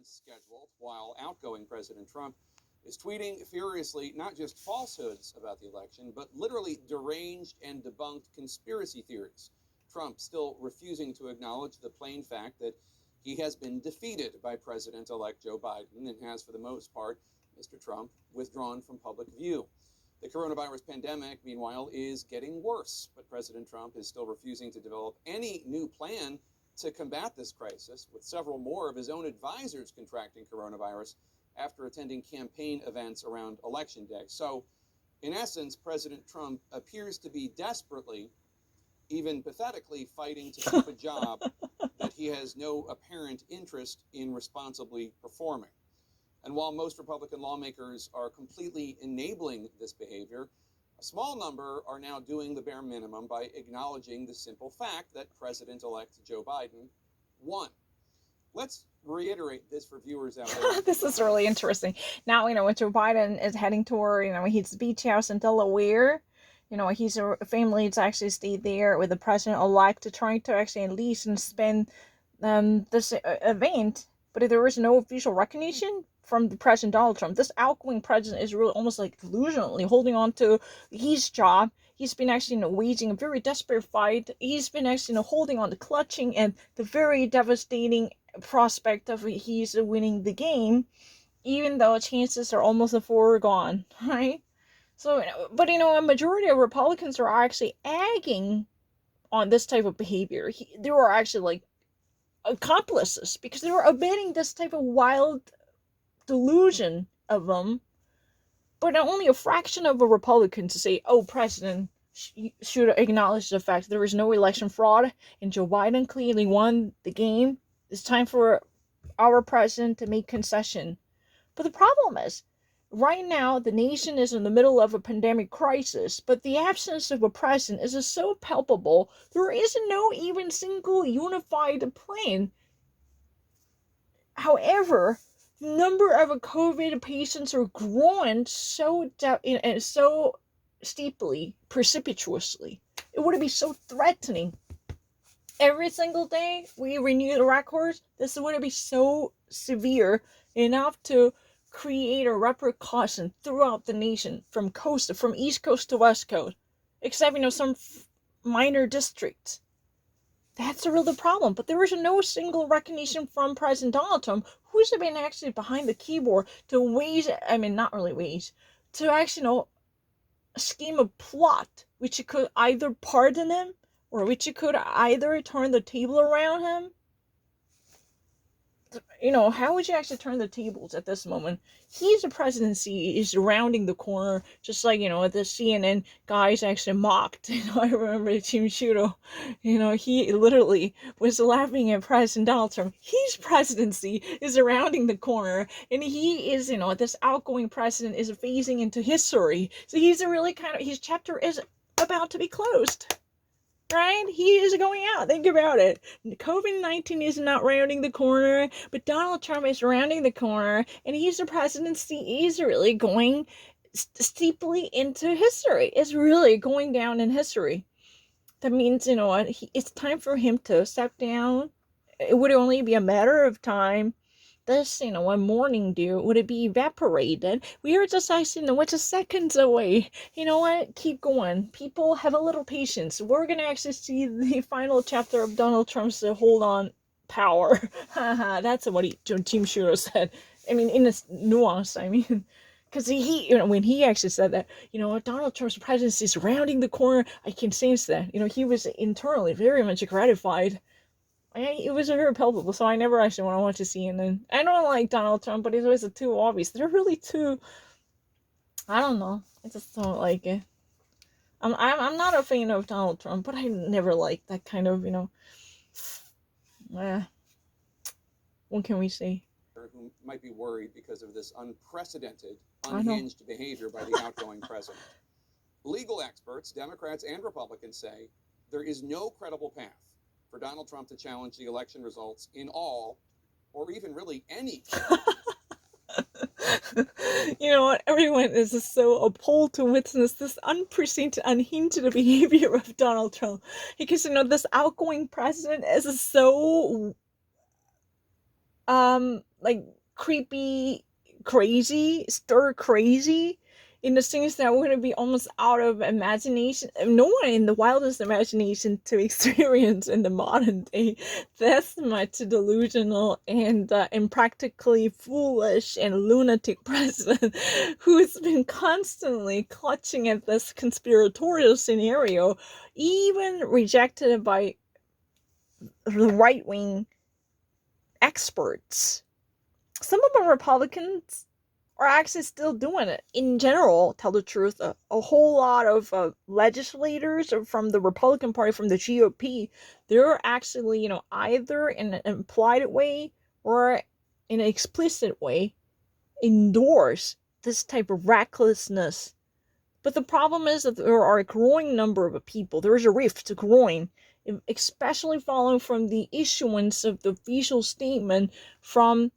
scheduled, while outgoing President Trump is tweeting furiously not just falsehoods about the election, but literally deranged and debunked conspiracy theories. Trump still refusing to acknowledge the plain fact that he has been defeated by President elect Joe Biden and has, for the most part, Mr. Trump, withdrawn from public view. The coronavirus pandemic, meanwhile, is getting worse, but President Trump is still refusing to develop any new plan to combat this crisis, with several more of his own advisors contracting coronavirus after attending campaign events around Election Day. So, in essence, President Trump appears to be desperately, even pathetically, fighting to keep a job that he has no apparent interest in responsibly performing. And while most Republican lawmakers are completely enabling this behavior, a small number are now doing the bare minimum by acknowledging the simple fact that President-elect Joe Biden won. Let's reiterate this for viewers out there. This is really interesting. Now, when Joe Biden is heading toward, his beach house in Delaware, he's family to actually stay there with the president-elect to try to actually at least spend this event. But if there is no official recognition from the President Donald Trump, this outgoing president is really almost like delusionally holding on to his job. He's been actually waging a very desperate fight. He's been actually holding on to clutching and the very devastating prospect of he's winning the game, even though chances are almost foregone, right? So, but a majority of Republicans are actually egging on this type of behavior. There are actually like accomplices because they were abetting this type of wild delusion of them. But only a fraction of a Republican to say, oh, President should acknowledge the fact that there is no election fraud and Joe Biden clearly won the game. It's time for our president to make concession. But the problem is, right now, the nation is in the middle of a pandemic crisis, but the absence of a president is so palpable, there is no even single unified plan. However, the number of COVID patients are growing so steeply, precipitously. It would be so threatening. Every single day we renew the records. This would be so severe enough to create a repercussion throughout the nation, from East Coast to West Coast, except some minor districts. That's a real problem. But there is no single recognition from President Donald Trump, who's been actually behind the keyboard to to actually scheme a plot which could either pardon him or which could either turn the table around him. How would you actually turn the tables at this moment? The presidency is rounding the corner, just like, the CNN guys actually mocked. I remember Tim Sciutto, he literally was laughing at President Donald Trump. His presidency is rounding the corner, and he is, this outgoing president is phasing into history. So he's his chapter is about to be closed. Right? He is going out. Think about it. COVID-19 is not rounding the corner, but Donald Trump is rounding the corner, and the presidency is really going steeply into history. It's really going down in history. That means, it's time for him to step down. It would only be a matter of time. This, one morning dew, would it be evaporated? We are just actually, just seconds away. You know what? Keep going. People, have a little patience. We're going to actually see the final chapter of Donald Trump's hold on power. That's what Tim Sciutto said. In a nuance, because when he actually said that, Donald Trump's presidency is rounding the corner, I can sense that. He was internally very much gratified. It was very palpable, so I never actually want to watch a CNN. I don't like Donald Trump, but it's always too obvious. They're really too, I don't know. I just don't like it. I'm not a fan of Donald Trump, but I never liked that kind of, what can we say? Who might be worried because of this unprecedented, unhinged behavior by the outgoing president. Legal experts, Democrats and Republicans, say there is no credible path for Donald Trump to challenge the election results in all, or even really any. Everyone is just so appalled to witness this unprecedented, unhinged behavior of Donald Trump. Because, this outgoing president is so like creepy, crazy, stir crazy, in the sense that we're gonna be almost out of imagination. No one in the wildest imagination to experience in the modern day this much delusional and practically foolish and lunatic president who's been constantly clutching at this conspiratorial scenario, even rejected by the right wing experts. Some of them Republicans are actually still doing it. In general, tell the truth, a whole lot of legislators from the Republican Party, from the GOP, they're actually, either in an implied way or in an explicit way, endorse this type of recklessness. But the problem is that there are a growing number of people. There is a rift growing, especially following from the issuance of the official statement from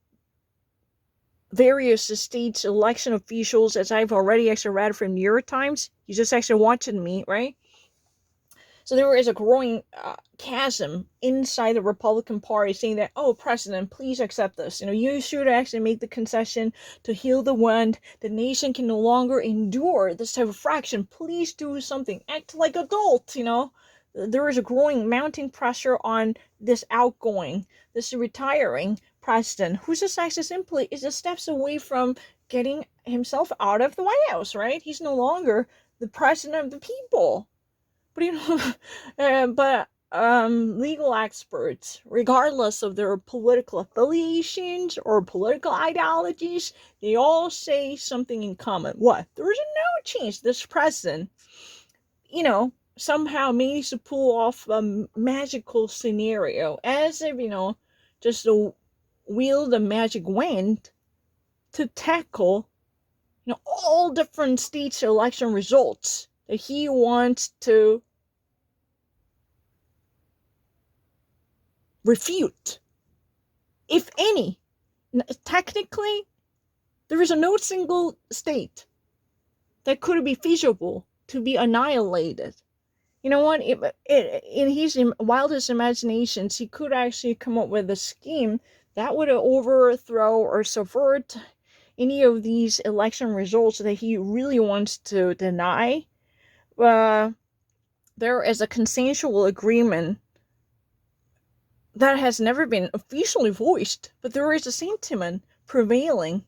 various states' election officials, as I've already actually read from New York Times. You just actually watching me, right? So there is a growing chasm inside the Republican Party saying that, oh, President, please accept this. You should actually make the concession to heal the wound. The nation can no longer endure this type of fraction. Please do something. Act like adult, There is a growing mounting pressure on this retiring president, who's just actually simply is just steps away from getting himself out of the White House, right? He's no longer the president of the people. But legal experts, regardless of their political affiliations or political ideologies, they all say something in common. What? There is no chance this president, somehow managed to pull off a magical scenario, as if, just to wield a magic wand to tackle, all different states' election results that he wants to refute, if any. Technically, there is no single state that could be feasible to be annihilated. You know what? In his wildest imaginations, he could actually come up with a scheme that would overthrow or subvert any of these election results that he really wants to deny. There is a consensual agreement that has never been officially voiced, but there is a sentiment prevailing,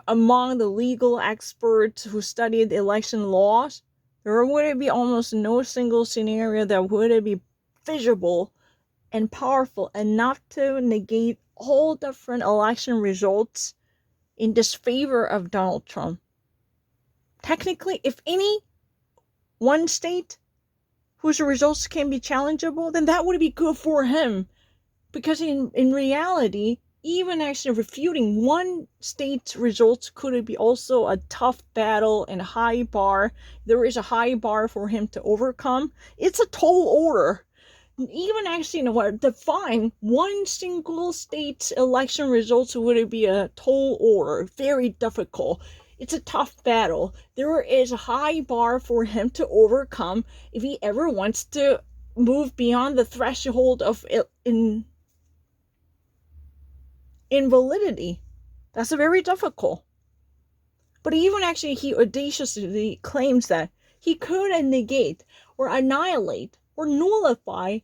among the legal experts who studied election laws. There would be almost no single scenario that would be feasible and powerful enough to negate all different election results in disfavor of Donald Trump. Technically, if any one state whose results can be challengeable, then that would be good for him. Because in reality, even actually refuting one state's results could be also a tough battle and a high bar. There is a high bar for him to overcome. It's a tall order. Even actually, define one single state's election results would be a tall order. Very difficult. It's a tough battle. There is a high bar for him to overcome if he ever wants to move beyond the threshold of invalidity. That's very difficult. But even actually, he audaciously claims that he could negate or annihilate or nullify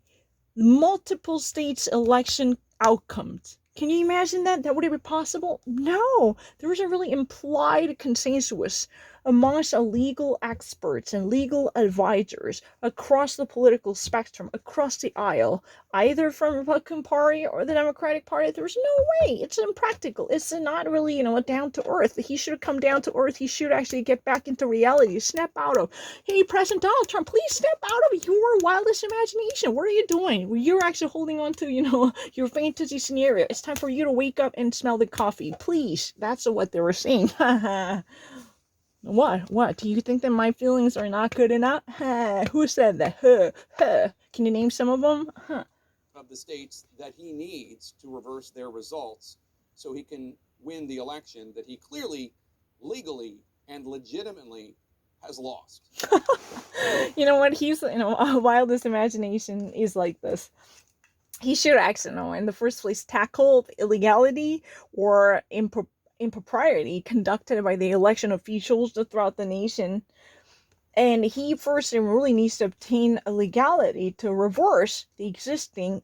multiple states' election outcomes. Can you imagine that? That would it be possible? No. There is a really implied consensus amongst legal experts and legal advisors across the political spectrum, across the aisle, either from the Republican Party or the Democratic Party. There's no way. It's impractical. It's not really, down to earth. He should come down to earth. He should actually get back into reality, snap out of, hey, President Donald Trump, please step out of your wildest imagination. What are you doing? Well, you're actually holding on to, your fantasy scenario. It's time for you to wake up and smell the coffee. Please. That's what they were saying. What? Do you think that my feelings are not good enough? Who said that? Can you name some of them? Of the states that he needs to reverse their results so he can win the election that he clearly, legally, and legitimately has lost. You know what? He's, wildest imagination is like this. he should actually know in the first place tackle the illegality or impropriety conducted by the election officials throughout the nation. And he first really needs to obtain a legality to reverse the existing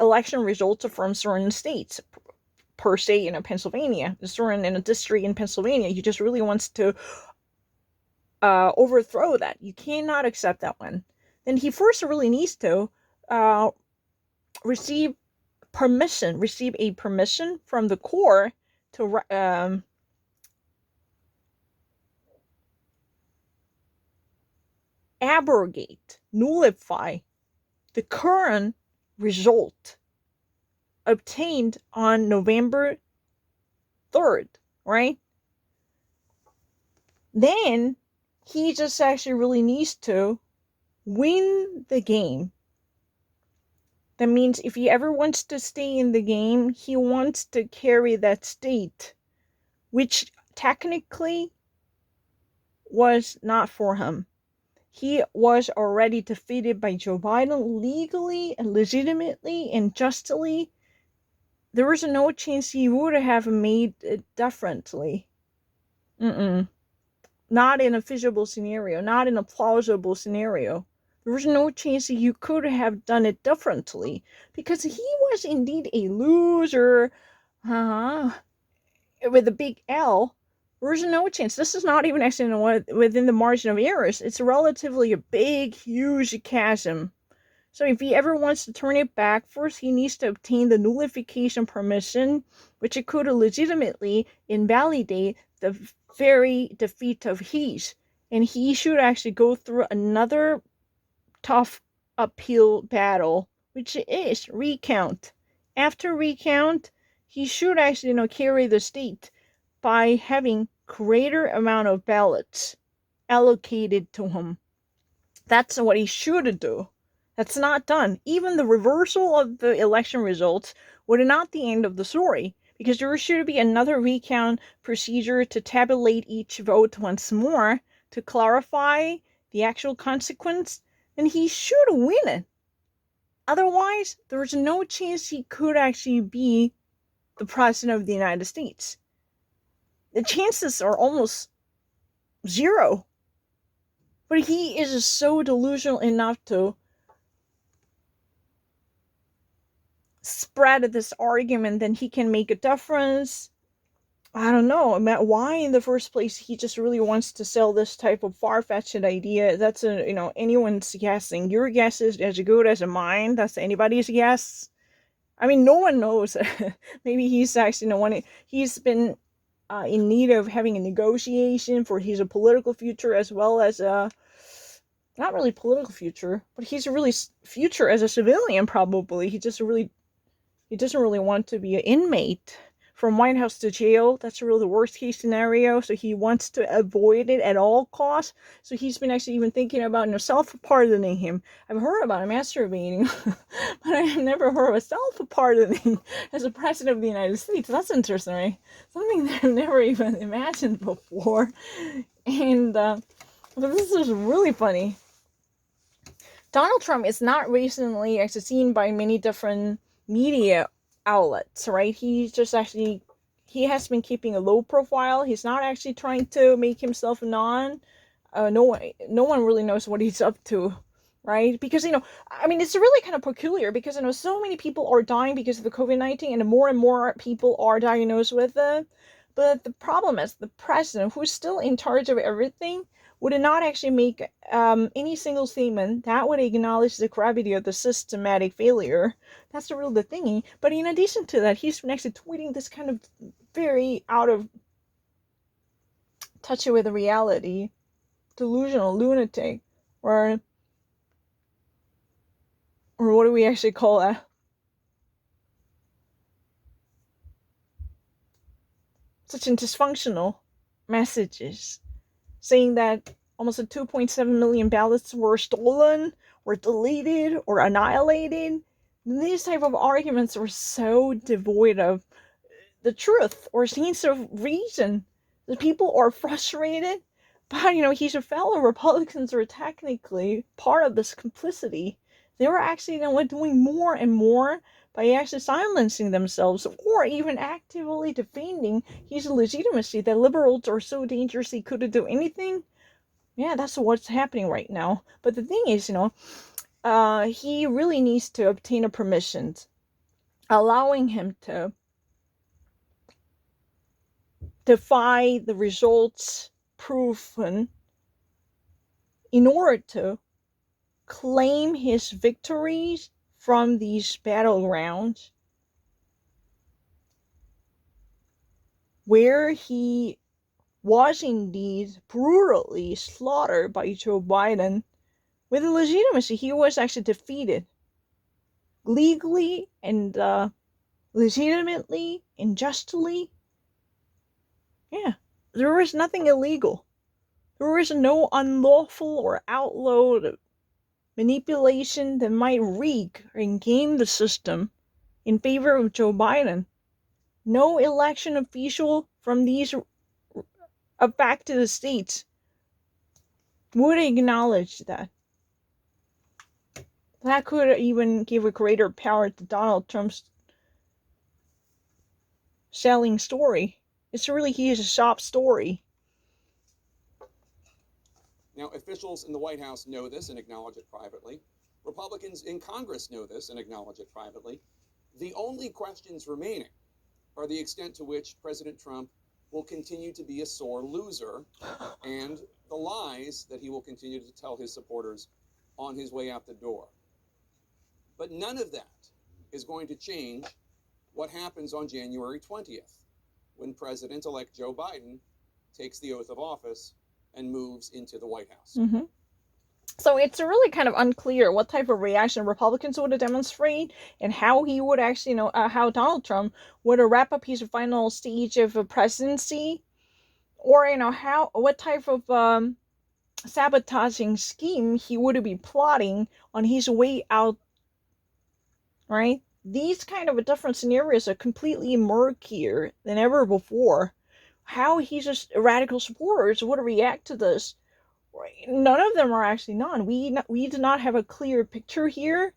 election results from certain states. Per state, Pennsylvania, certain in a district in Pennsylvania, he just really wants to overthrow that. You cannot accept that one. Then he first really needs to receive a permission from the court to abrogate, nullify the current result obtained on November 3rd, right? Then he just actually really needs to win the game. That means if he ever wants to stay in the game, he wants to carry that state, which technically was not for him. He was already defeated by Joe Biden legally and legitimately and justly. There was no chance he would have made it differently. Not in a feasible scenario, not in a plausible scenario. There was no chance that you could have done it differently because he was indeed a loser with a big L. There's no chance. This is not even actually within the margin of errors. It's relatively a big, huge chasm. So if he ever wants to turn it back, first he needs to obtain the nullification permission, which it could legitimately invalidate the very defeat of his. And he should actually go through another tough uphill battle, which is recount. After recount, he should actually carry the state by having greater amount of ballots allocated to him. That's what he should do. That's not done. Even the reversal of the election results would not the end of the story, because there should be another recount procedure to tabulate each vote once more to clarify the actual consequence, and he should win it. Otherwise, there's no chance he could actually be the president of the United States. The chances are almost zero. But he is so delusional enough to spread this argument that he can make a difference. I don't know why in the first place he just really wants to sell this type of far-fetched idea. That's anyone's guessing. Your guess is as good as mine. That's anybody's guess. I mean, no one knows. Maybe he's actually he's been in need of having a negotiation for his political future as well as not really political future, but he's a really future as a civilian probably. He doesn't really want to be an inmate from White House to jail. That's really the worst case scenario. So he wants to avoid it at all costs. So he's been actually even thinking about self-pardoning him. I've heard about him masturbating, but I have never heard of self-pardoning as a president of the United States. That's interesting, right? Something that I've never even imagined before. And but this is really funny. Donald Trump is not recently actually seen by many different media outlets, right? He has been keeping a low profile. He's not actually trying to make himself known. No one really knows what he's up to, right? Because it's really kind of peculiar because so many people are dying because of the COVID-19 and more people are diagnosed with it. But the problem is the president, who's still in charge of everything, would not actually make any single statement that would acknowledge the gravity of the systematic failure. That's the real thingy. But in addition to that, he's actually tweeting this kind of very out of touch with reality, delusional lunatic, or what do we actually call that? Such dysfunctional messages, saying that almost 2.7 million ballots were stolen, or deleted, or annihilated. These type of arguments are so devoid of the truth or sense of reason. The people are frustrated, but his fellow Republicans are technically part of this complicity. they were actually, doing more and more by actually silencing themselves or even actively defending his legitimacy, that liberals are so dangerous they couldn't do anything. Yeah, that's what's happening right now. But the thing is, he really needs to obtain a permission allowing him to defy the results proven in order to claim his victories from these battlegrounds where he was indeed brutally slaughtered by Joe Biden. With legitimacy, he was actually defeated legally and legitimately and justly. Yeah, there was nothing illegal. There was no unlawful or outlawed manipulation that might rig and game the system in favor of Joe Biden. No election official from these affected states would acknowledge that. That could even give a greater power to Donald Trump's selling story. It's really his shop story. Now, officials in the White House know this and acknowledge it privately. Republicans in Congress know this and acknowledge it privately. The only questions remaining are the extent to which President Trump will continue to be a sore loser and the lies that he will continue to tell his supporters on his way out the door. But none of that is going to change what happens on January 20th, when President-elect Joe Biden takes the oath of office and moves into the White House. Mm-hmm. So it's really kind of unclear what type of reaction Republicans would demonstrate and how he would actually, how Donald Trump would wrap up his final stage of a presidency, or, what type of sabotaging scheme he would be plotting on his way out, right? These kind of different scenarios are completely murkier than ever before. How his radical supporters would react to this, none of them are actually known. We do not have a clear picture here.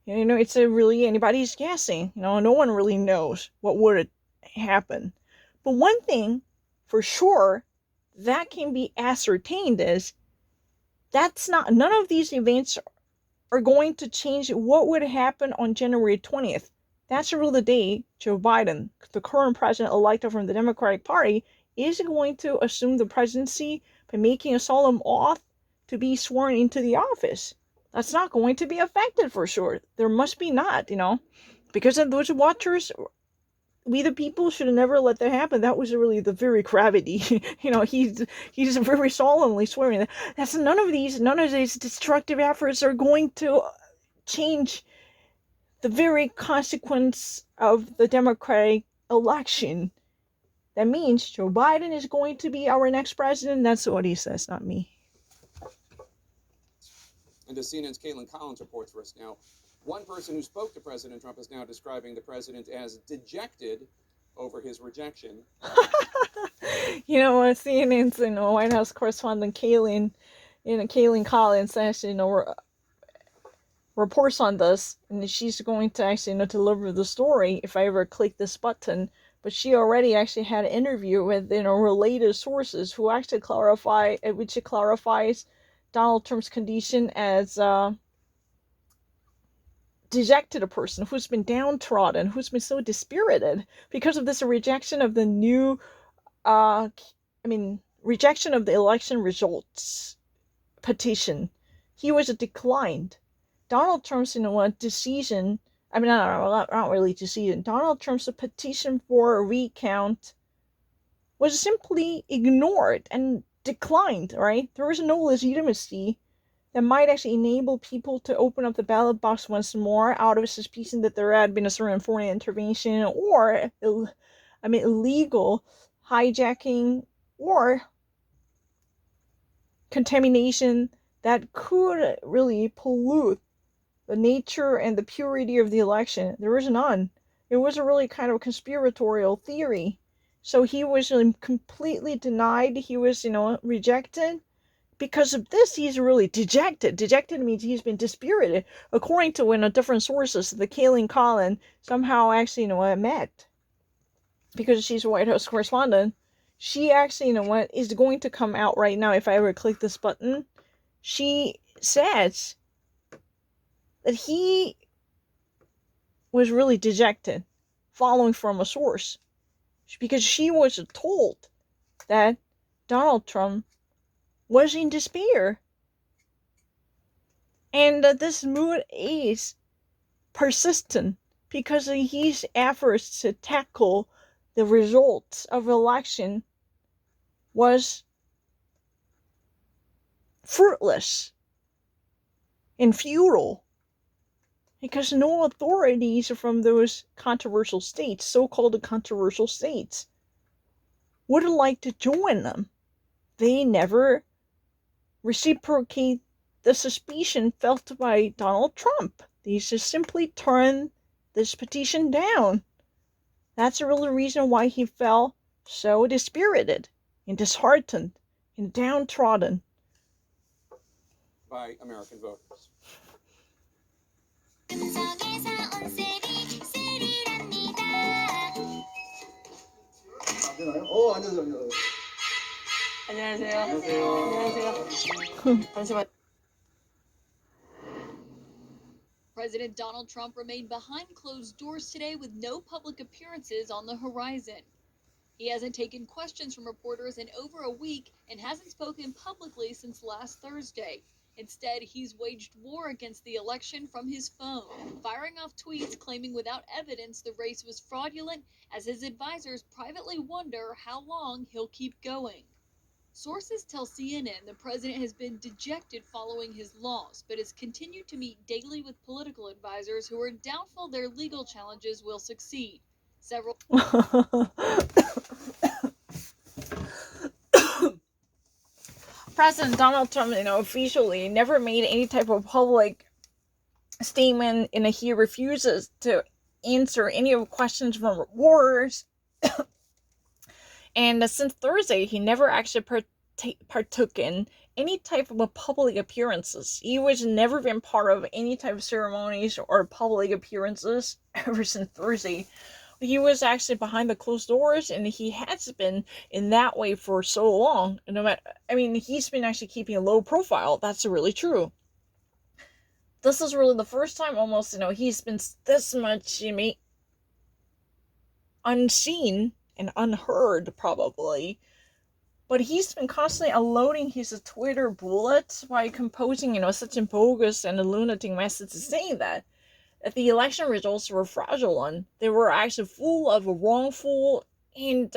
It's really anybody's guessing. No one really knows what would happen. But one thing for sure that can be ascertained is none of these events are going to change what would happen on January 20th. That's really the day Joe Biden, the current president-elect from the Democratic Party, is going to assume the presidency by making a solemn oath to be sworn into the office. That's not going to be affected for sure. There must be not, because of those watchers. We the people should have never let that happen. That was really the very gravity. He's very solemnly swearing that none of these destructive efforts are going to change the very consequence of the Democratic election. That means Joe Biden is going to be our next president. That's what he says, not me. And as CNN's Caitlin Collins reports for us now, one person who spoke to President Trump is now describing the president as dejected over his rejection. CNN's White House correspondent Caitlin Collins actually reports on this, and she's going to actually deliver the story if I ever click this button. But she already actually had an interview with related sources who actually clarifies Donald Trump's condition as dejected, a person who's been downtrodden, who's been so dispirited because of this rejection of the new, rejection of the election results petition. He was declined. Donald Trump's, decision, not really decision. Donald Trump's petition for a recount was simply ignored and declined, right? There was no legitimacy that might actually enable people to open up the ballot box once more out of suspicion that there had been a certain foreign intervention or, illegal hijacking or contamination that could really pollute the nature and the purity of the election. There was none. It was a really kind of conspiratorial theory. So he was completely denied. He was, rejected because of this, he's really dejected. Dejected means he's been dispirited. According to different sources, the Kayleen Collin somehow actually met, because she's a White House correspondent. She actually is going to come out right now. If I ever click this button, she says that he was really dejected, following from a source, because she was told that Donald Trump was in despair, and that this mood is persistent because of his efforts to tackle the results of election was fruitless and futile, because no authorities from those controversial states, so-called controversial states, would like to join them. They never reciprocate the suspicion felt by Donald Trump. They just simply turn this petition down. That's the real reason why he felt so dispirited and disheartened and downtrodden by American voters. 안녕하세요. 안녕하세요. 잠시만. President Donald Trump remained behind closed doors today with no public appearances on the horizon. He hasn't taken questions from reporters in over a week and hasn't spoken publicly since last Thursday. Instead, he's waged war against the election from his phone, firing off tweets claiming without evidence the race was fraudulent, as his advisors privately wonder how long he'll keep going. Sources tell CNN the president has been dejected following his loss, but has continued to meet daily with political advisors who are doubtful their legal challenges will succeed. Several President Donald Trump, officially never made any type of public statement, and he refuses to answer any of the questions from reporters. And since Thursday, he never actually partook in any type of public appearances. He was never been part of any type of ceremonies or public appearances ever since Thursday. He was actually behind the closed doors, and he has been in that way for so long. He's been actually keeping a low profile. That's really true. This is really the first time almost, he's been this much, unseen and unheard, probably. But he's been constantly unloading his Twitter bullets by composing, such a bogus and lunatic messages saying that the election results were fraudulent. They were actually full of wrongful and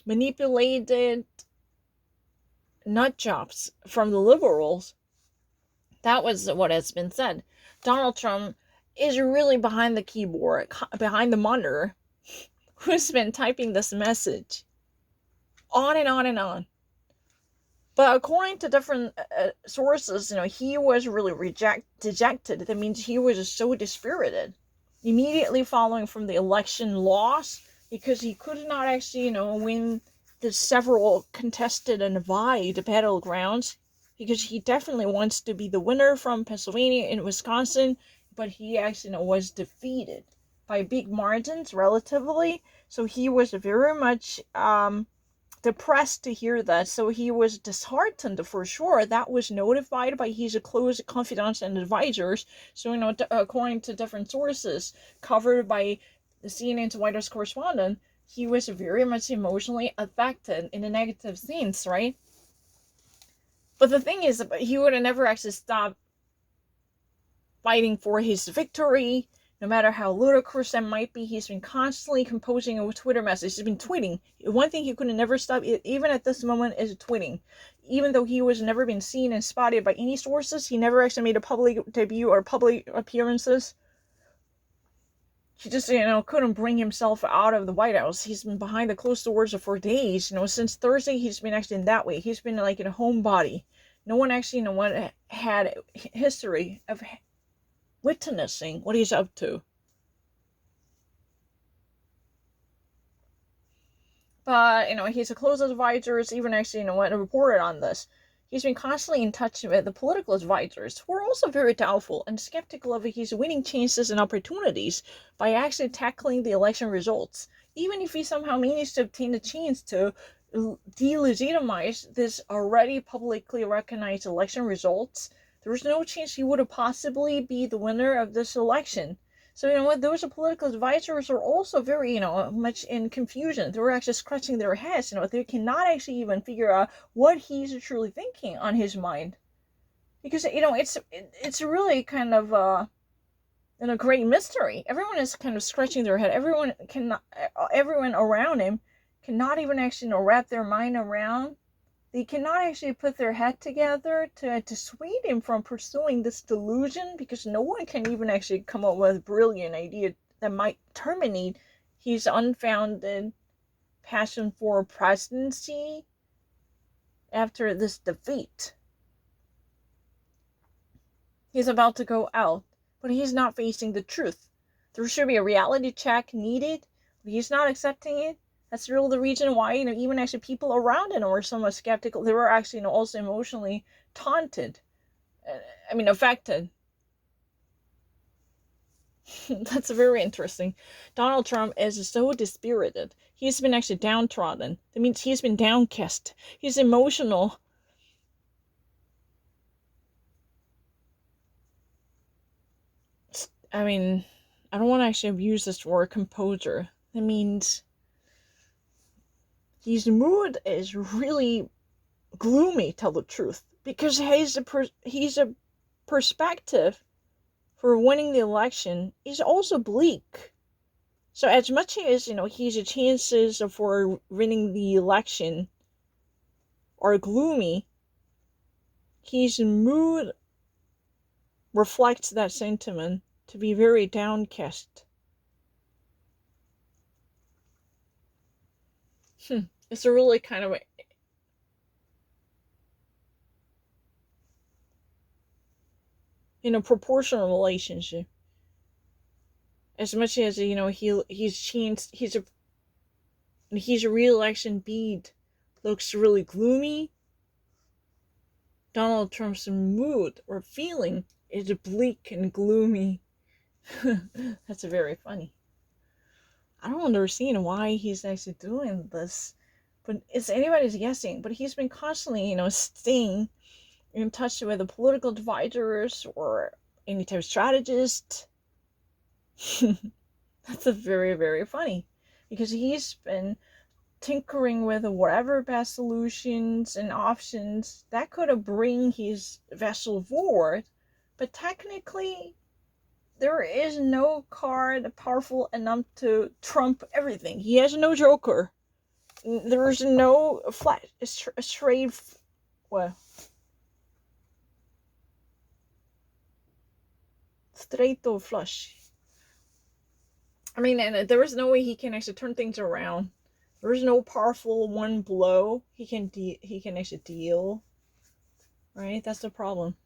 manipulated nut jobs from the liberals. That was what has been said. Donald Trump is really behind the keyboard, behind the monitor, who's been typing this message on and on and on. But according to different sources, he was really dejected. That means he was so dispirited immediately following from the election loss, because he could not actually, win the several contested and divided battlegrounds, because he definitely wants to be the winner from Pennsylvania and Wisconsin, but he actually was defeated by big margins relatively. So he was very much depressed to hear that. So he was disheartened for sure. That was notified by his close confidants and advisors. So, according to different sources covered by the CNN's White House correspondent, he was very much emotionally affected in a negative sense, right? But the thing is, he would have never actually stopped fighting for his victory. No matter how ludicrous that might be, he's been constantly composing a Twitter message. He's been tweeting. One thing he could have never stopped, even at this moment, is tweeting. Even though he was never been seen and spotted by any sources, he never actually made a public debut or public appearances. He just, couldn't bring himself out of the White House. He's been behind the closed doors for days. Since Thursday, he's been actually in that way. He's been like in a homebody. No one actually, had history of witnessing what he's up to. But, his close advisors even actually, reported on this. he's been constantly in touch with the political advisors who are also very doubtful and skeptical of his winning chances and opportunities by actually tackling the election results. Even if he somehow managed to obtain the chance to delegitimize this already publicly recognized election results, there's no chance he would have possibly be the winner of this election. So, you know what, those political advisors are also very, much in confusion. They're actually scratching their heads. They cannot actually even figure out what he's truly thinking on his mind. Because, it's really kind of a great mystery. Everyone is kind of scratching their head. Everyone around him cannot even actually, wrap their mind around. They cannot actually put their head together to dissuade him from pursuing this delusion, because no one can even actually come up with a brilliant idea that might terminate his unfounded passion for presidency after this defeat. He's about to go out, but he's not facing the truth. There should be a reality check needed, but he's not accepting it. That's really the reason why, even actually people around him were somewhat skeptical. They were actually, also emotionally taunted. Affected. That's very interesting. Donald Trump is so dispirited. He's been actually downtrodden. That means he's been downcast. He's emotional. I don't want to actually use this word composure. That means his mood is really gloomy, tell the truth, because he's a perspective for winning the election is also bleak. So as much as his chances for winning the election are gloomy, his mood reflects that sentiment to be very downcast. It's a really kind of proportional relationship. As much as he's changed, his re-election bid looks really gloomy, Donald Trump's mood or feeling is bleak and gloomy. That's very funny. I don't understand why he's actually doing this, but it's anybody's guessing. But he's been constantly, staying in touch with the political advisors or any type of strategist. That's very, very funny, because he's been tinkering with whatever best solutions and options that could bring his vessel forward. But technically, there is no card powerful enough to trump everything. He has no joker. There's no straight, straight or flush. And there is no way he can actually turn things around. There is no powerful one blow he can actually deal. Right? That's the problem.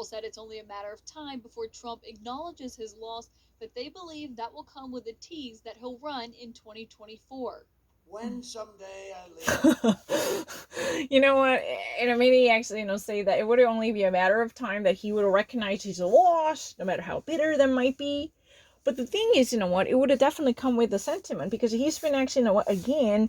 Said it's only a matter of time before Trump acknowledges his loss, but they believe that will come with a tease that he'll run in 2024. When someday I live. You know what? And maybe actually, say that it would only be a matter of time that he would recognize his loss, no matter how bitter that might be. But the thing is, it would have definitely come with the sentiment, because he's been actually, again,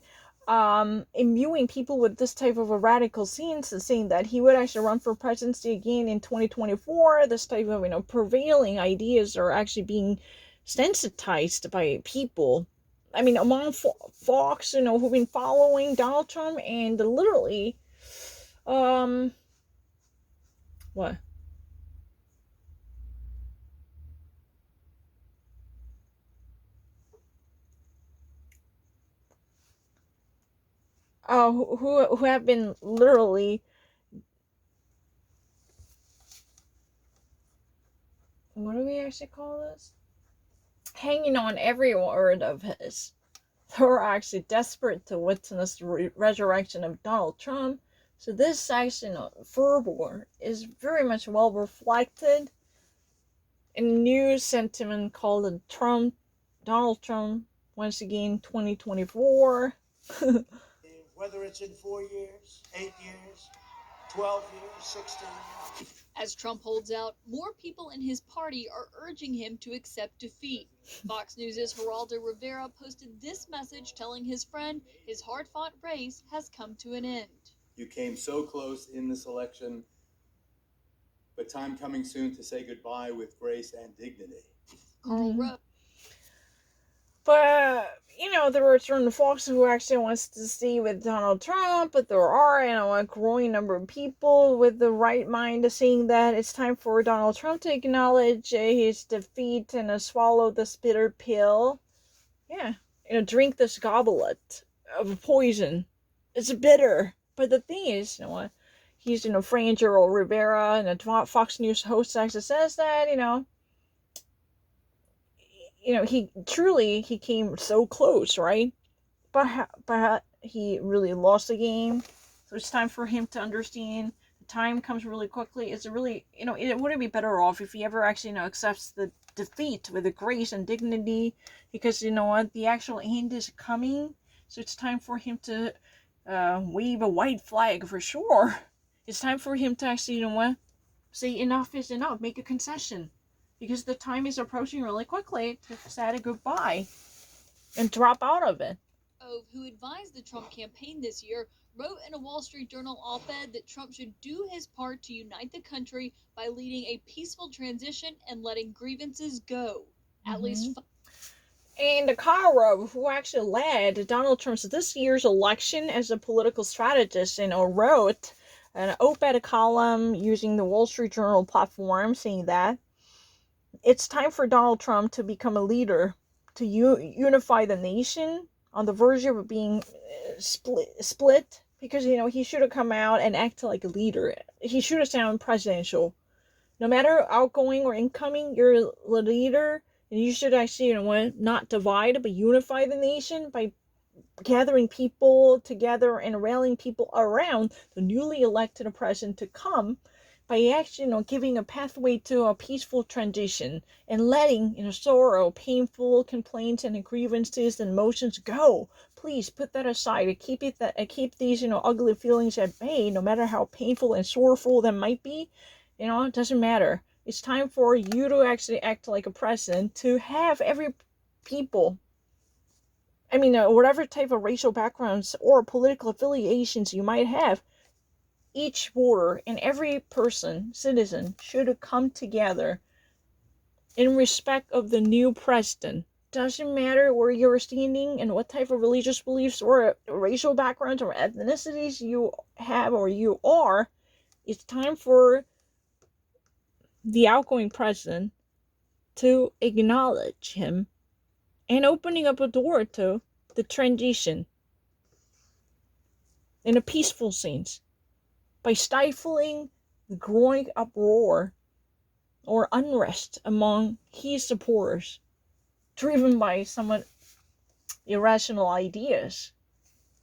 imbuing people with this type of a radical stance, saying that he would actually run for presidency again in 2024. This type of, prevailing ideas are actually being sensitized by people. Among folks, who've been following Donald Trump, and literally, what? Who have been literally, what do we actually call this? Hanging on every word of his. They're actually desperate to witness the resurrection of Donald Trump. So this actually, fervor is very much well reflected in a new sentiment called the Donald Trump once again 2024. Whether it's in 4 years, 8 years, 12 years, 16 years. As Trump holds out, more people in his party are urging him to accept defeat. Fox News' Geraldo Rivera posted this message telling his friend his hard-fought race has come to an end. You came so close in this election, but time coming soon to say goodbye with grace and dignity. Karl Rove. But, there are certain folks who actually wants to stay with Donald Trump, but there are, a growing number of people with the right mind saying that it's time for Donald Trump to acknowledge his defeat and swallow this bitter pill. Yeah, drink this goblet of poison. It's bitter. But the thing is, he's, Fran Gerald Rivera, and a Fox News host actually says that, he came so close, right? But he really lost the game. So it's time for him to understand the time comes really quickly. It's really, it wouldn't be better off if he ever actually, accepts the defeat with the grace and dignity, because the actual end is coming. So it's time for him to wave a white flag for sure. It's time for him to actually, say enough is enough, make a concession. Because the time is approaching really quickly to say a goodbye and drop out of it. Who advised the Trump campaign this year, wrote in a Wall Street Journal op-ed that Trump should do his part to unite the country by leading a peaceful transition and letting grievances go. At least. And Karl Rove, who actually led Donald Trump's this year's election as a political strategist, wrote an op-ed column using the Wall Street Journal platform saying that it's time for Donald Trump to become a leader, to unify the nation on the verge of being split, because, he should have come out and act like a leader. He should have sounded presidential. No matter outgoing or incoming, you're a leader, and you should actually, not divide, but unify the nation by gathering people together and rallying people around the newly elected president to come, by actually, giving a pathway to a peaceful transition and letting, sorrow, painful complaints and grievances and emotions go. Please put that aside and keep these, ugly feelings at bay, no matter how painful and sorrowful that might be. It doesn't matter. It's time for you to actually act like a president, to have every people, whatever type of racial backgrounds or political affiliations you might have, each voter and every citizen should come together in respect of the new president. Doesn't matter where you're standing and what type of religious beliefs or racial backgrounds or ethnicities you have or you are. It's time for the outgoing president to acknowledge him and opening up a door to the transition in a peaceful sense, by stifling the growing uproar or unrest among his supporters, driven by somewhat irrational ideas.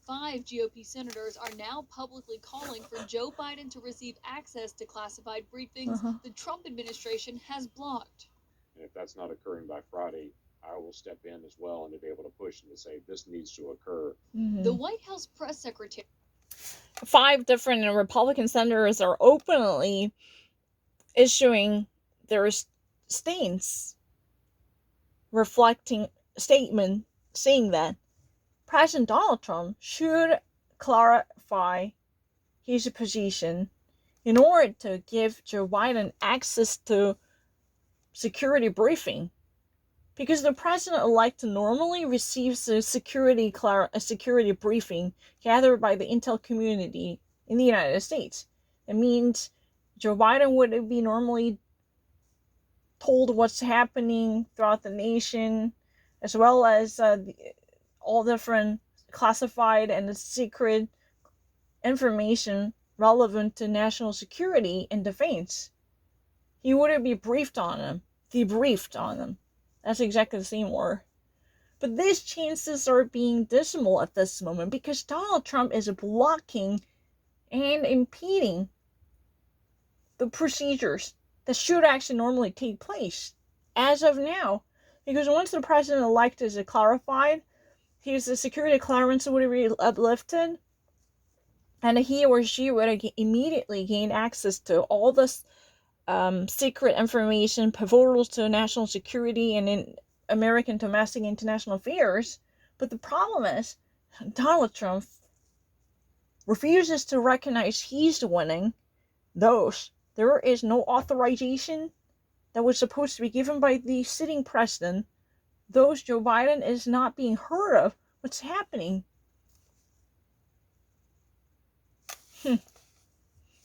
5 GOP senators are now publicly calling for Joe Biden to receive access to classified briefings the Trump administration has blocked. And if that's not occurring by Friday, I will step in as well and to be able to push and to say this needs to occur. The White House press secretary. 5 different Republican senators are openly issuing their statements, reflecting statement saying that President Donald Trump should clarify his position in order to give Joe Biden access to security briefing. Because the president-elect normally receives a security briefing gathered by the intel community in the United States. It means Joe Biden would be normally told what's happening throughout the nation, as well as all different classified and secret information relevant to national security and defense. He wouldn't be debriefed on them. That's exactly the same word. But these chances are being dismal at this moment because Donald Trump is blocking and impeding the procedures that should actually normally take place as of now. Because once the president-elect is clarified, his security clearance would be uplifted, and he or she would immediately gain access to all this secret information pivotal to national security and in American domestic and international affairs. But the problem is, Donald Trump refuses to recognize he's winning those. There is no authorization that was supposed to be given by the sitting president. Those Joe Biden is not being heard of. What's happening?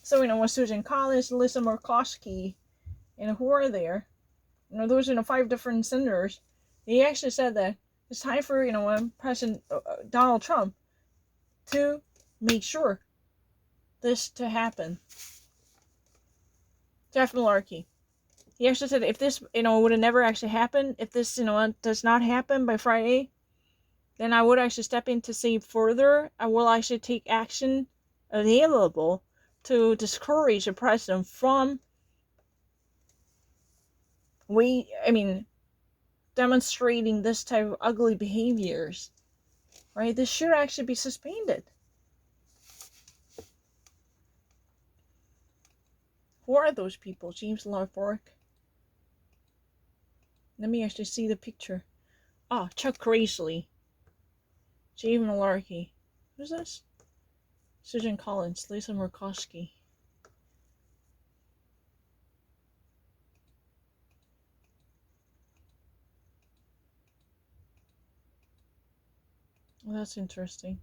So, with Susan Collins, Lisa Murkowski, and who are there? Those are 5 different senators. They actually said that it's time for, President Donald Trump to make sure this to happen. Jeff Malarkey. He actually said if this, would have never actually happened, if this, does not happen by Friday, then I would actually step in to say further. I will actually take action available to discourage the president from demonstrating this type of ugly behaviors. Right? This should actually be suspended. Who are those people? James Larfork. Let me actually see the picture. Chuck Grassley. James Malarkey. Who's this? Susan Collins. Lisa Murkowski. Well, that's interesting.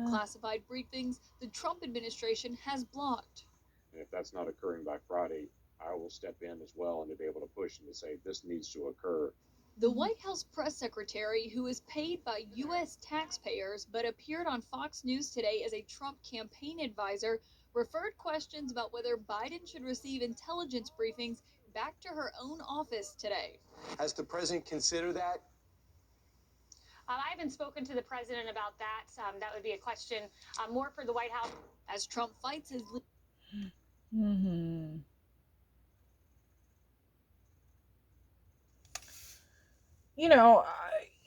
Classified briefings the Trump administration has blocked. And if that's not occurring by Friday, I will step in as well and to be able to push and to say this needs to occur. The White House press secretary, who is paid by U.S. taxpayers but appeared on Fox News today as a Trump campaign advisor, referred questions about whether Biden should receive intelligence briefings back to her own office today. Has the president considered that? I haven't spoken to the president about that. That would be a question more for the White House. As Trump fights his...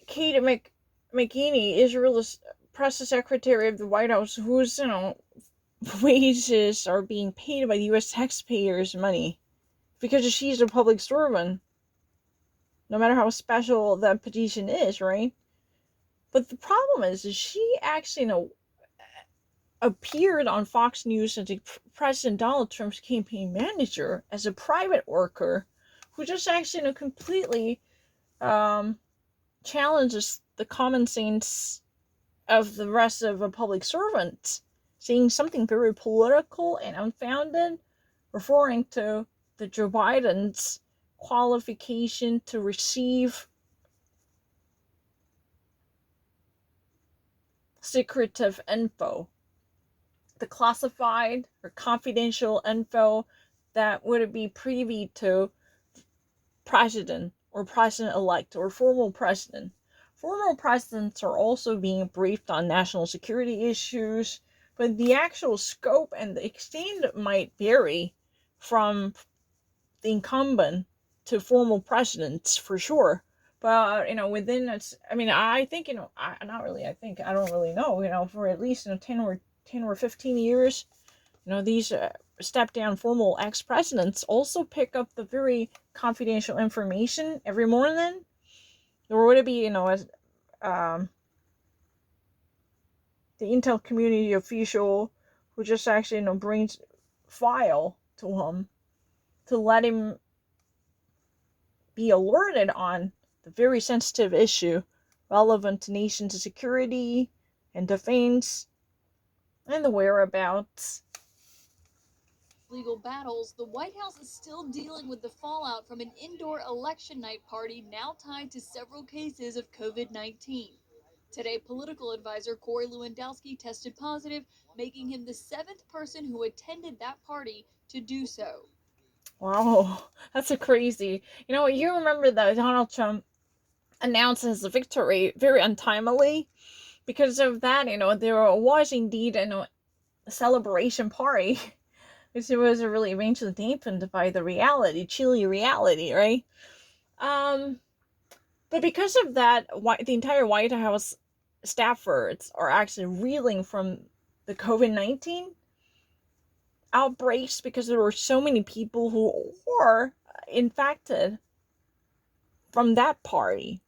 Kate McEnany, Israel's press secretary of the White House, whose, wages are being paid by the U.S. taxpayers' money because she's a public servant, no matter how special that position is, right? But the problem is she actually, appeared on Fox News as President Donald Trump's campaign manager, as a private worker, who just actually, completely challenges the common sense of the rest of a public servant, saying something very political and unfounded, referring to the Joe Biden's qualification to receive secretive info, the classified or confidential info that would be privy to president or president-elect or former president. Former presidents are also being briefed on national security issues, but the actual scope and the extent might vary from the incumbent to former presidents for sure. But, within it's, I think, I don't really know, for at least, 10 or 15 years, these step down formal ex-presidents also pick up the very confidential information every morning. There would be, as the intel community official who just actually, brings file to him to let him be alerted on the very sensitive issue relevant to nation's security and defense and the whereabouts. Legal battles, the White House is still dealing with the fallout from an indoor election night party now tied to several cases of COVID-19. Today, political advisor Corey Lewandowski tested positive, making him the 7th person who attended that party to do so. Wow, that's a crazy. You remember that Donald Trump announced his victory very untimely. Because of that, there was indeed a celebration party, which was really eventually dampened by the chilly reality, right? But because of that, the entire White House staffers are actually reeling from the COVID-19 outbreaks because there were so many people who were infected from that party.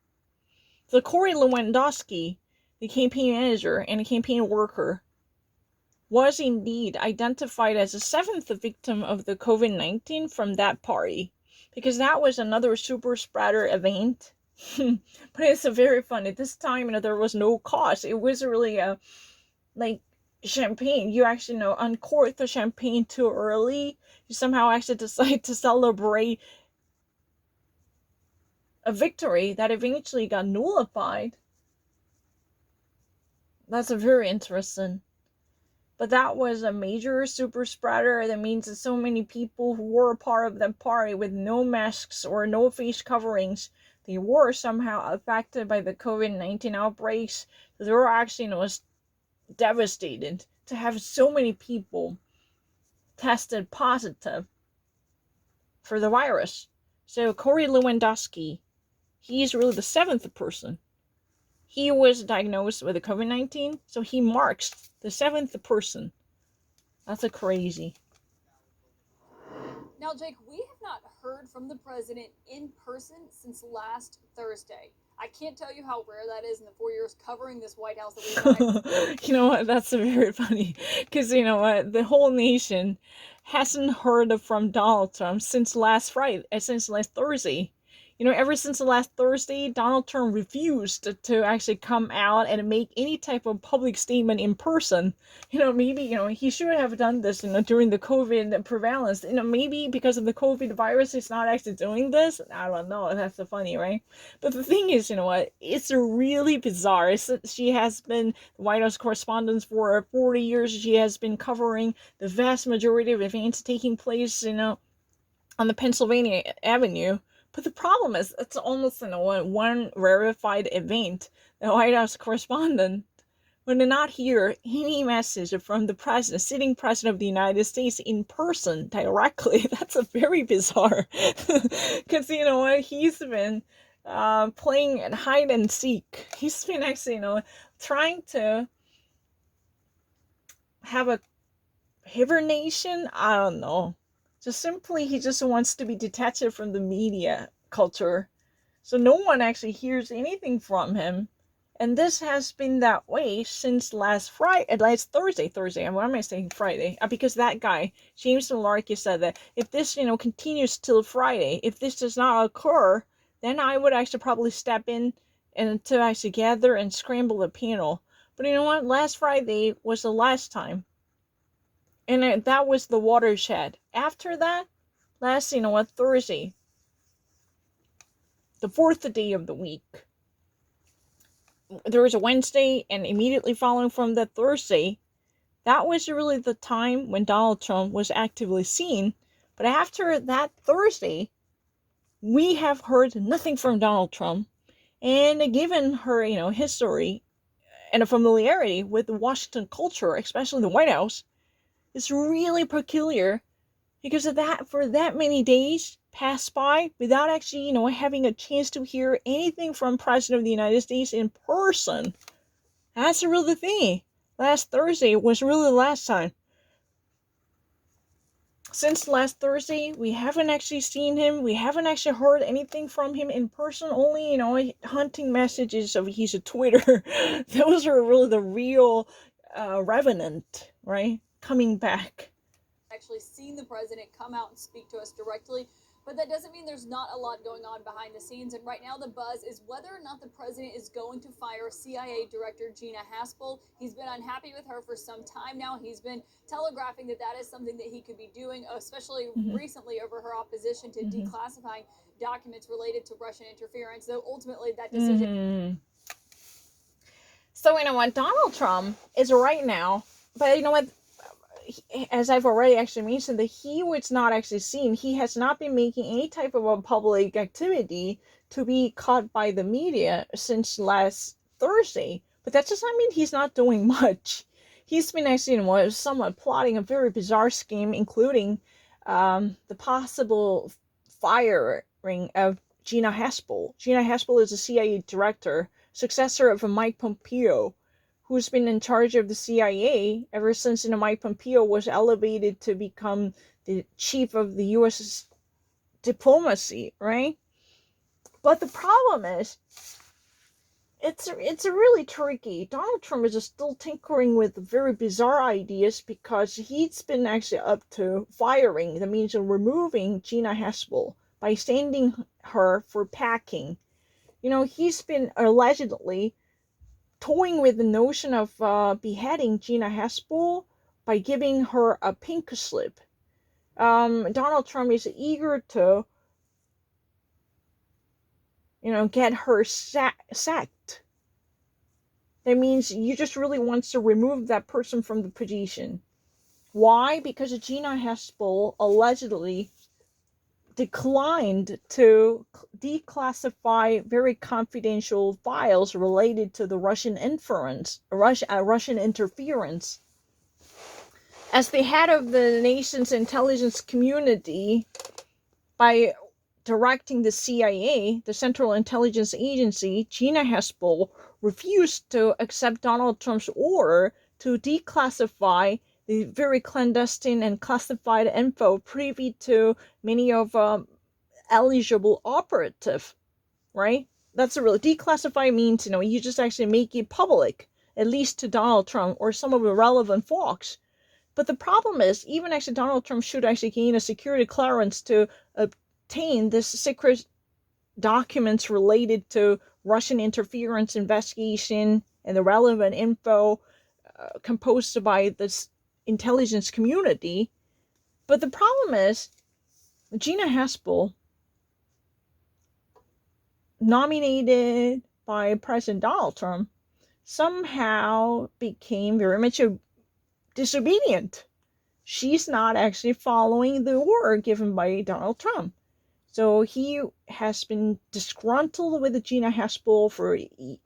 So Corey Lewandowski, the campaign manager and a campaign worker, was indeed identified as the 7th victim of the COVID-19 from that party, because that was another super spreader event. But it's very funny. This time, there was no cost. It was really like champagne. You actually uncork the champagne too early. You somehow actually decide to celebrate a victory that eventually got nullified. That's very interesting. But that was a major super spreader. That means that so many people who were a part of that party with no masks or no face coverings, they were somehow affected by the COVID-19 outbreaks. They were actually was devastated to have so many people tested positive for the virus. So Corey Lewandowski, he's really the 7th person. He was diagnosed with the COVID-19, so he marks the 7th person. That's a crazy. Now, Jake, we have not heard from the president in person since last Thursday. I can't tell you how rare that is in the 4 years covering this White House that we've had. You know what? That's very funny. Because, you know what? The whole nation hasn't heard from Donald Trump since last Thursday. Ever since the last Thursday, Donald Trump refused to actually come out and make any type of public statement in person. Maybe, he should have done this, during the COVID prevalence. Maybe because of the COVID virus, he's not actually doing this. I don't know. That's so funny, right? But the thing is, it's really bizarre. She has been the White House correspondent for 40 years. She has been covering the vast majority of events taking place, on the Pennsylvania Avenue. But the problem is, it's almost one verified event. The White House correspondent would not hear any message from the president, sitting president of the United States in person directly. That's a very bizarre. Because, he's been playing hide and seek. He's been actually, trying to have a hibernation. I don't know. He just wants to be detached from the media culture. So no one actually hears anything from him. And this has been that way since last Thursday. Why am I saying Friday? Because that guy, James Malarkey, said that if this, continues till Friday, if this does not occur, then I would actually probably step in and to actually gather and scramble the panel. But you know what? Last Friday was the last time. And that was the watershed. After that, Thursday, the 4th day of the week, there was a Wednesday, and immediately following from that Thursday, that was really the time when Donald Trump was actively seen. But after that Thursday, we have heard nothing from Donald Trump. And given her, history and a familiarity with the Washington culture, especially the White House, it's really peculiar because of that. For that many days passed by without actually, having a chance to hear anything from President of the United States in person. That's really the thing. Last Thursday was really the last time. Since last Thursday, we haven't actually seen him. We haven't actually heard anything from him in person. Only, hunting messages of his Twitter. Those are really the real revenant, right? Coming back. Actually seen the president come out and speak to us directly, but that doesn't mean there's not a lot going on behind the scenes. And right now the buzz is whether or not the president is going to fire CIA Director Gina Haspel. He's been unhappy with her for some time now. He's been telegraphing that is something that he could be doing, especially recently over her opposition to declassifying documents related to Russian interference, though ultimately that decision... So, Donald Trump is right now, but as I've already actually mentioned, that he was not actually seen. He has not been making any type of a public activity to be caught by the media since last Thursday. But that does not mean he's not doing much. He's been actually, somewhat plotting a very bizarre scheme, including the possible firing of Gina Haspel. Gina Haspel is a CIA director, successor of Mike Pompeo, who's been in charge of the CIA ever since Mike Pompeo was elevated to become the chief of the U.S. diplomacy, right? But the problem is, it's really tricky. Donald Trump is still tinkering with very bizarre ideas because he's been actually up to firing, that means removing Gina Haspel by sending her for packing. He's been allegedly toying with the notion of beheading Gina Haspel by giving her a pink slip. Donald Trump is eager to, get her sacked. That means you just really wants to remove that person from the position. Why? Because Gina Haspel allegedly declined to declassify very confidential files related to the Russian interference. As the head of the nation's intelligence community, by directing the CIA, the Central Intelligence Agency, Gina Haspel refused to accept Donald Trump's order to declassify the very clandestine and classified info privy to many of eligible operative, right? That's a real declassify means, you just actually make it public, at least to Donald Trump or some of the relevant folks. But the problem is, even actually Donald Trump should actually gain a security clearance to obtain this secret documents related to Russian interference investigation and the relevant info composed by this intelligence community. But the problem is, Gina Haspel, nominated by President Donald Trump, somehow became very much disobedient. She's not actually following the order given by Donald Trump. So he has been disgruntled with Gina Haspel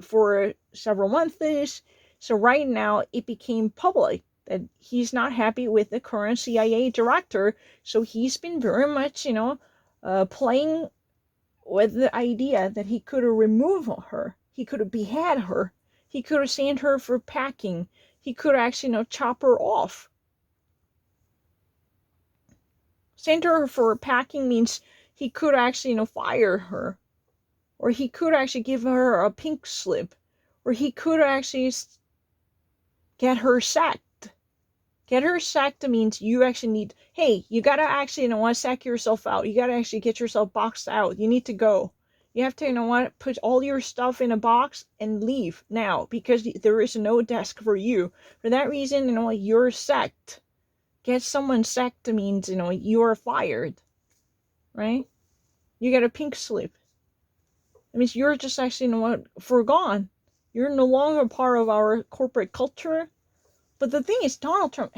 for several months. So right now it became public that he's not happy with the current CIA director. So he's been very much, playing with the idea that he could remove her. He could behead her. He could send her for packing. He could actually, chop her off. Send her for packing means he could actually, fire her. Or he could actually give her a pink slip. Or he could actually get her sacked. Get her sacked means you actually need, hey, you gotta actually, sack yourself out. You gotta actually get yourself boxed out. You need to go. You have to, put all your stuff in a box and leave now because there is no desk for you. For that reason, you're sacked. Get someone sacked means, you are fired. Right? You get a pink slip. That means you're just actually, forgone. You're no longer part of our corporate culture. But the thing is, Donald Trump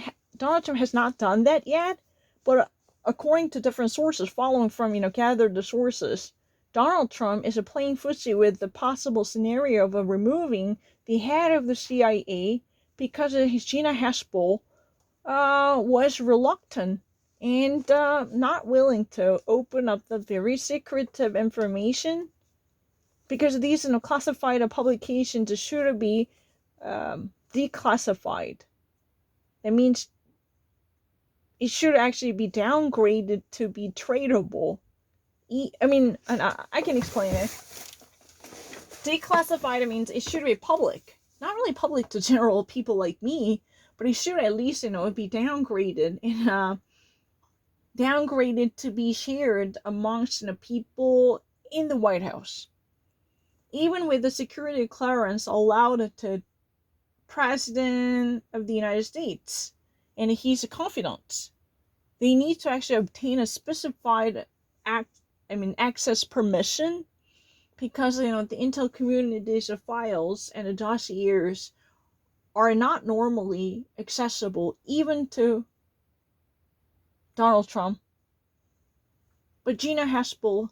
has not done that yet. But according to different sources, following from, gathered the sources, Donald Trump is playing footsie with the possible scenario of removing the head of the CIA because Gina Haspel was reluctant and not willing to open up the very secretive information because these classified publications should be declassified. That means it should actually be downgraded to be tradable. And I can explain it. Declassified means it should be public. Not really public to general people like me, but it should at least, be downgraded and downgraded to be shared amongst the people in the White House. Even with the security clearance allowed to President of the United States, and he's a confidant, they need to actually obtain a specified access permission because the intel community's files and the dossiers are not normally accessible even to Donald Trump. But Gina Haspel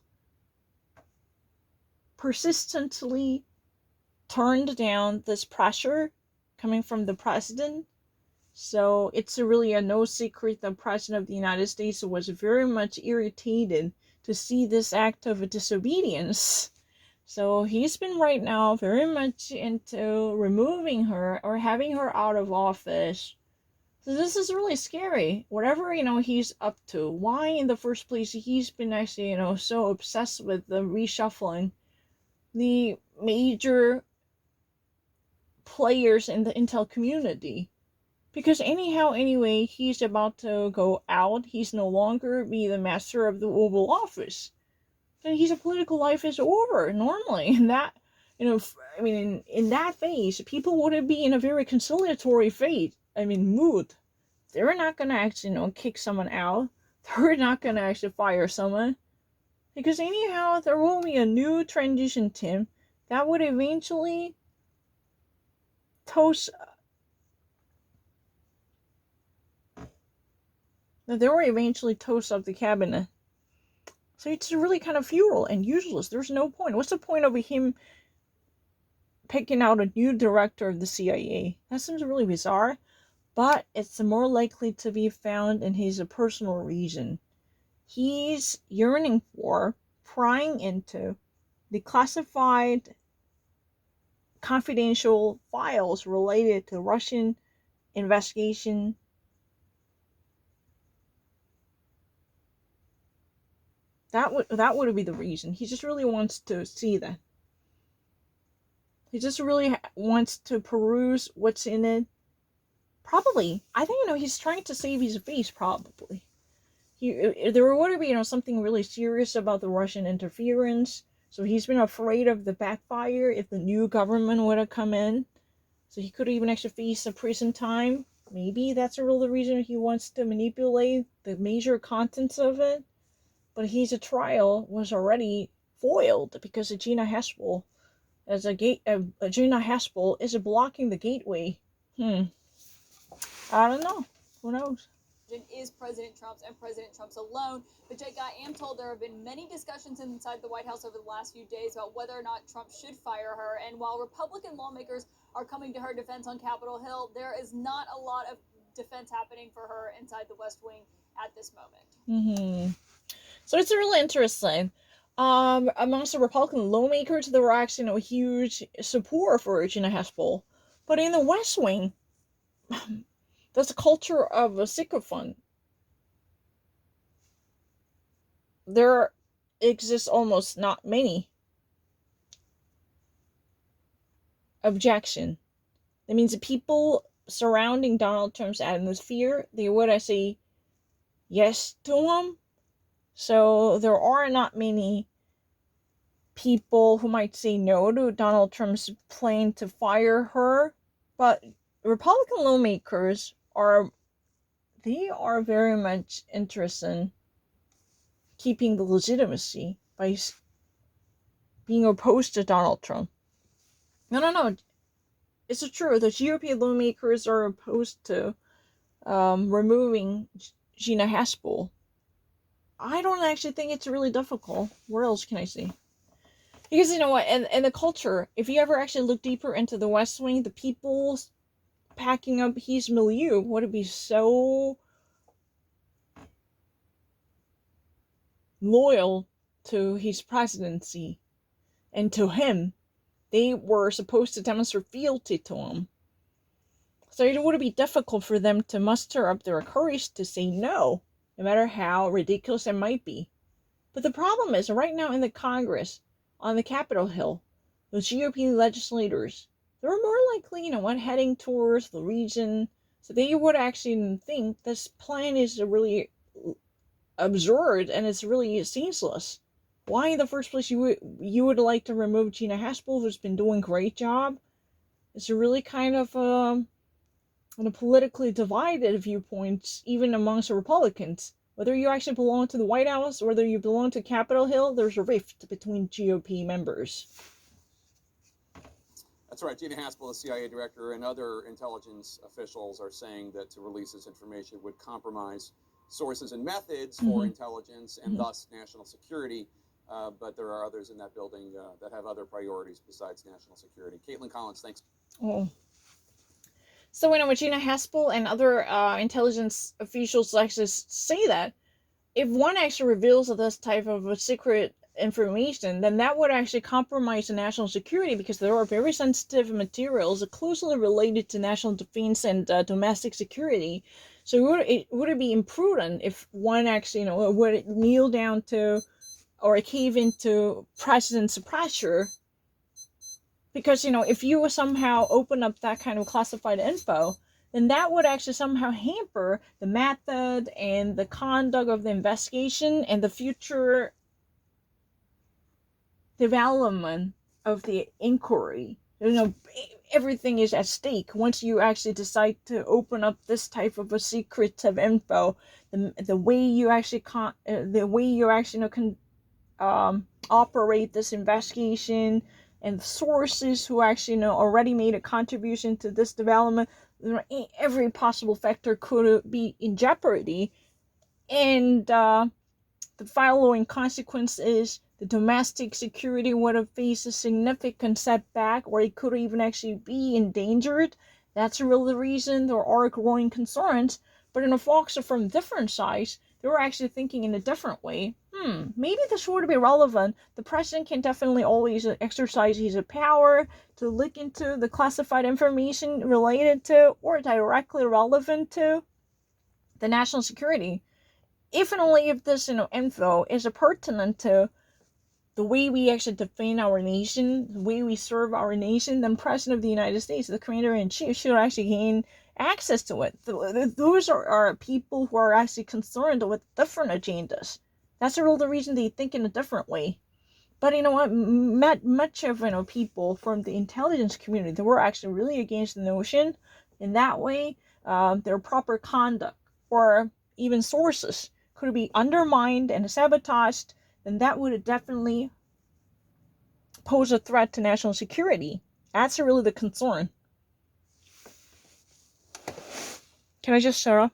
persistently turned down this pressure coming from the president. So it's really no secret the president of the United States was very much irritated to see this act of disobedience. So he's been right now very much into removing her or having her out of office. So this is really scary. Whatever, he's up to. Why in the first place he's been actually, so obsessed with the reshuffling the major players in the Intel community. Because anyway, he's about to go out. He's no longer be the master of the Oval Office. Then his political life is over normally. And that, in that phase, people would be in a very conciliatory mood. They're not going to actually, kick someone out. They're not going to actually fire someone. Because anyhow, there will be a new transition team that would eventually toast up the cabinet. So it's really kind of futile and useless. There's no point. What's the point of him picking out a new director of the CIA? That seems really bizarre, but it's more likely to be found in his personal reason. He's yearning for, prying into, the classified confidential files related to Russian investigation that would be the reason. He just really wants to see that. He just really wants to peruse what's in it. Probably, I think, he's trying to save his face, probably. There would be, something really serious about the Russian interference. So he's been afraid of the backfire if the new government would have come in. So he could even actually face a prison time. Maybe that's the real reason he wants to manipulate the major contents of it. But his trial was already foiled because Gina Haspel is blocking the gateway. I don't know. Who knows? Is President Trump's and President Trump's alone. But Jake, I am told there have been many discussions inside the White House over the last few days about whether or not Trump should fire her. And while Republican lawmakers are coming to her defense on Capitol Hill, there is not a lot of defense happening for her inside the West Wing at this moment. So it's really interesting. Amongst the Republican lawmakers, there were actually huge support for Gina Haspel. But in the West Wing, there's a culture of a sycophant. There exists almost not many objection. That means the people surrounding Donald Trump's atmosphere, they would say yes to him. So there are not many people who might say no to Donald Trump's plan to fire her. But Republican lawmakers are very much interested in keeping the legitimacy by being opposed to Donald Trump. No. It's true. The GOP lawmakers are opposed to removing Gina Haspel. I don't actually think it's really difficult. What else can I say? Because you know what, and the culture, if you ever actually look deeper into the West Wing, the people packing up his milieu would be so loyal to his presidency and to him. They were supposed to demonstrate fealty to him. So it would be difficult for them to muster up their courage to say no matter how ridiculous it might be. But the problem is, right now in the Congress, on the Capitol Hill, the GOP legislators, they're more likely, heading towards the region. So they would actually think this plan is really absurd and it's really senseless. Why in the first place you would like to remove Gina Haspel, who's been doing a great job? It's really kind of on a politically divided viewpoints, even amongst the Republicans. Whether you actually belong to the White House, or whether you belong to Capitol Hill, there's a rift between GOP members. That's right. Gina Haspel, the CIA director, and other intelligence officials are saying that to release this information would compromise sources and methods for intelligence and thus national security. But there are others in that building that have other priorities besides national security. Caitlin Collins, thanks. Oh. So when Gina Haspel and other intelligence officials like to say that, if one actually reveals this type of a secret information, then that would actually compromise the national security, because there are very sensitive materials closely related to national defense and domestic security. So would it be imprudent if one actually, would kneel down to or cave into president's pressure? Because, if you somehow open up that kind of classified info, then that would actually somehow hamper the method and the conduct of the investigation and the future development of the inquiry. Everything is at stake once you actually decide to open up this type of a secretive info. The way you actually can operate this investigation, and the sources who actually already made a contribution to this development, every possible factor could be in jeopardy. And the following consequence is the domestic security would have faced a significant setback, or it could even actually be endangered. That's really the reason there are growing concerns. But folks are from different sides. They were actually thinking in a different way. Maybe this would be relevant. The president can definitely always exercise his power to look into the classified information related to or directly relevant to the national security. If and only if this info is pertinent to the way we actually defend our nation, the way we serve our nation, then President of the United States, the Commander-in-Chief, should actually gain access to it. Those are people who are actually concerned with different agendas. That's the real reason they think in a different way. But much of people from the intelligence community, they were actually really against the notion. In that way, their proper conduct or even sources could be undermined and sabotaged, then that would definitely pose a threat to national security. That's really the concern. Can I just shut up?